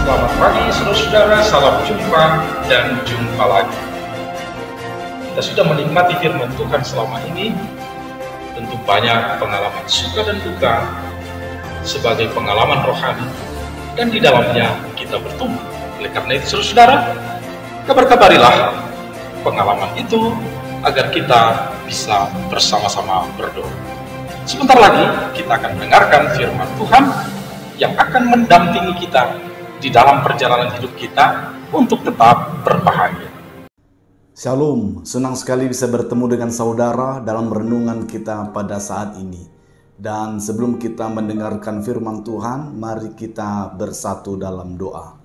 Selamat pagi saudara-saudara, salam jumpa dan jumpa lagi. Kita sudah menikmati firman Tuhan selama ini. Tentu banyak pengalaman suka dan duka sebagai pengalaman rohani, dan di dalamnya kita bertumbuh. Oleh karena itu saudara-saudara, kabar-kabarilah pengalaman itu agar kita bisa bersama-sama berdoa. Sebentar lagi kita akan mendengarkan firman Tuhan yang akan mendampingi kita di dalam perjalanan hidup kita untuk tetap berbahagia. Shalom, senang sekali bisa bertemu dengan saudara dalam renungan kita pada saat ini. Dan sebelum kita mendengarkan firman Tuhan, mari kita bersatu dalam doa.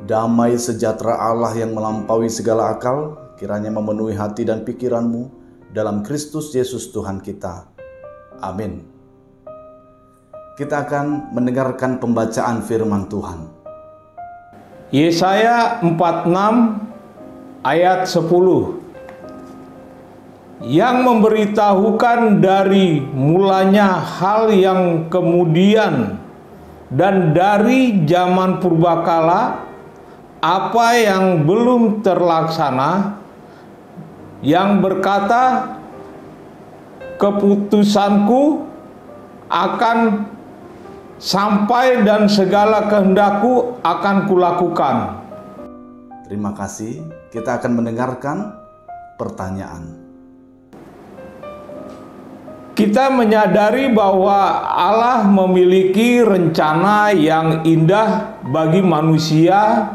Damai sejahtera Allah yang melampaui segala akal, kiranya memenuhi hati dan pikiranmu dalam Kristus Yesus Tuhan kita. Amin. Kita akan mendengarkan pembacaan firman Tuhan. Yesaya 46 ayat 10, yang memberitahukan dari mulanya hal yang kemudian dan dari zaman purbakala apa yang belum terlaksana, yang berkata, keputusanku akan sampai dan segala kehendakku akan kulakukan. Terima kasih. Kita akan mendengarkan pertanyaan. Kita menyadari bahwa Allah memiliki rencana yang indah bagi manusia,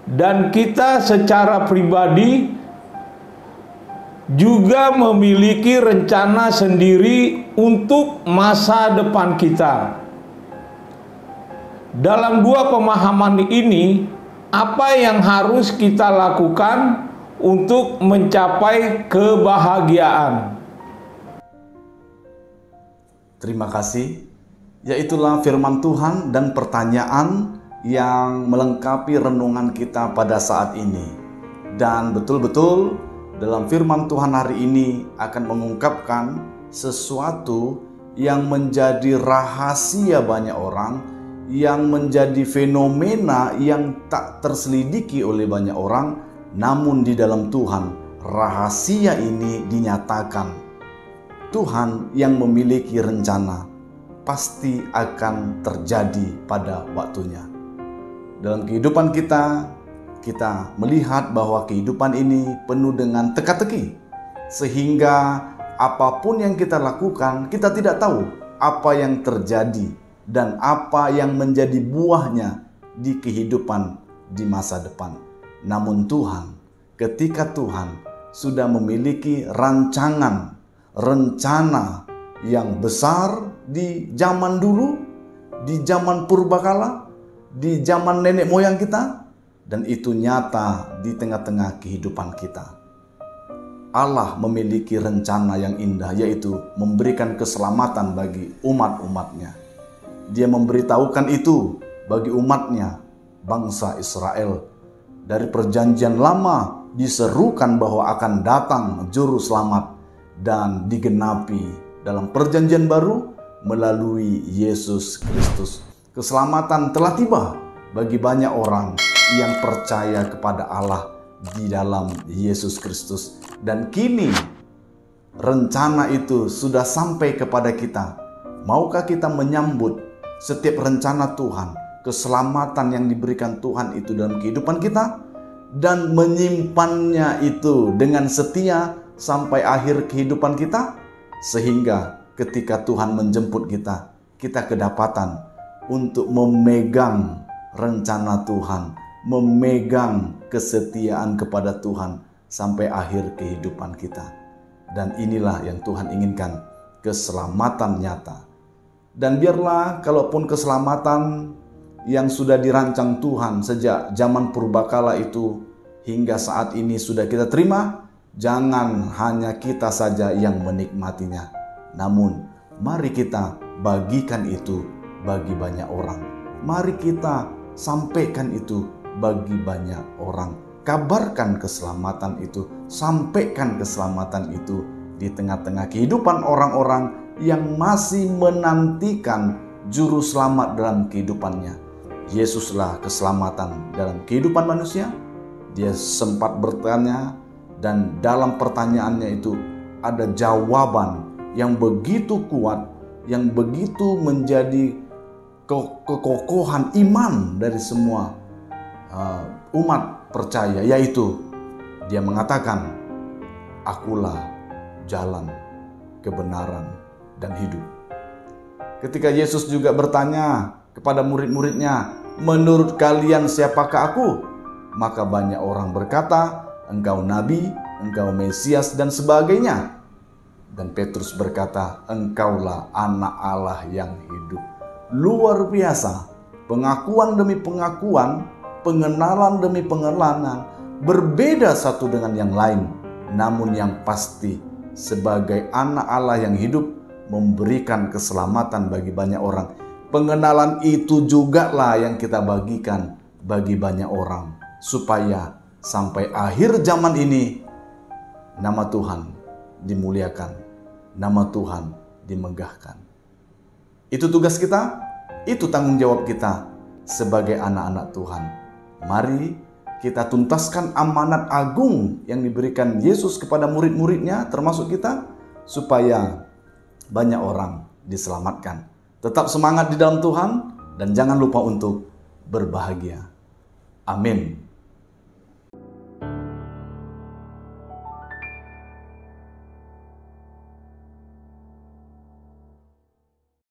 dan kita secara pribadi juga memiliki rencana sendiri untuk masa depan kita. Dalam dua pemahaman ini, apa yang harus kita lakukan untuk mencapai kebahagiaan? Terima kasih. Yaitulah firman Tuhan dan pertanyaan yang melengkapi renungan kita pada saat ini. Dan betul-betul dalam firman Tuhan hari ini akan mengungkapkan sesuatu yang menjadi rahasia banyak orang, yang menjadi fenomena yang tak terselidiki oleh banyak orang, namun di dalam Tuhan rahasia ini dinyatakan. Tuhan yang memiliki rencana pasti akan terjadi pada waktunya. Dalam kehidupan kita melihat bahwa kehidupan ini penuh dengan teka-teki, sehingga apapun yang kita lakukan, kita tidak tahu apa yang terjadi dan apa yang menjadi buahnya di kehidupan di masa depan. Namun Tuhan, ketika Tuhan sudah memiliki rencana yang besar di zaman dulu, di zaman purbakala, di zaman nenek moyang kita, dan itu nyata di tengah-tengah kehidupan kita. Allah memiliki rencana yang indah, yaitu memberikan keselamatan bagi umat-umatnya. Dia memberitahukan itu bagi umatnya, bangsa Israel. Dari perjanjian lama diserukan bahwa akan datang juru selamat, dan digenapi dalam perjanjian baru melalui Yesus Kristus. Keselamatan telah tiba bagi banyak orang yang percaya kepada Allah di dalam Yesus Kristus. Dan kini rencana itu sudah sampai kepada kita. Maukah kita menyambut setiap rencana Tuhan, keselamatan yang diberikan Tuhan itu dalam kehidupan kita, dan menyimpannya itu dengan setia sampai akhir kehidupan kita, sehingga ketika Tuhan menjemput kita, kita kedapatan untuk memegang rencana Tuhan, memegang kesetiaan kepada Tuhan sampai akhir kehidupan kita. Dan inilah yang Tuhan inginkan, keselamatan nyata. Dan biarlah kalaupun keselamatan yang sudah dirancang Tuhan sejak zaman purbakala itu hingga saat ini sudah kita terima, jangan hanya kita saja yang menikmatinya, namun mari kita bagikan itu bagi banyak orang. Mari kita sampaikan itu bagi banyak orang. Kabarkan keselamatan itu, sampaikan keselamatan itu di tengah-tengah kehidupan orang-orang yang masih menantikan juru selamat dalam kehidupannya, Yesuslah keselamatan dalam kehidupan manusia. Dia sempat bertanya, dan dalam pertanyaannya itu ada jawaban yang begitu kuat, yang begitu menjadi kekokohan iman dari semua umat percaya, yaitu dia mengatakan, "Akulah jalan, kebenaran, dan hidup." Ketika Yesus juga bertanya kepada murid-muridnya, "Menurut kalian siapakah aku?" Maka banyak orang berkata, "Engkau Nabi, engkau Mesias, dan sebagainya." Dan Petrus berkata, "Engkaulah Anak Allah yang hidup." Luar biasa, pengakuan demi pengakuan, pengenalan demi pengenalan, berbeda satu dengan yang lain. Namun yang pasti, sebagai Anak Allah yang hidup, memberikan keselamatan bagi banyak orang. Pengenalan itu juga lah yang kita bagikan bagi banyak orang, supaya sampai akhir zaman ini nama Tuhan dimuliakan, nama Tuhan dimegahkan. Itu tugas kita, itu tanggung jawab kita sebagai anak-anak Tuhan. Mari kita tuntaskan amanat agung yang diberikan Yesus kepada murid-muridnya, termasuk kita, supaya banyak orang diselamatkan. Tetap semangat di dalam Tuhan, dan jangan lupa untuk berbahagia. Amin.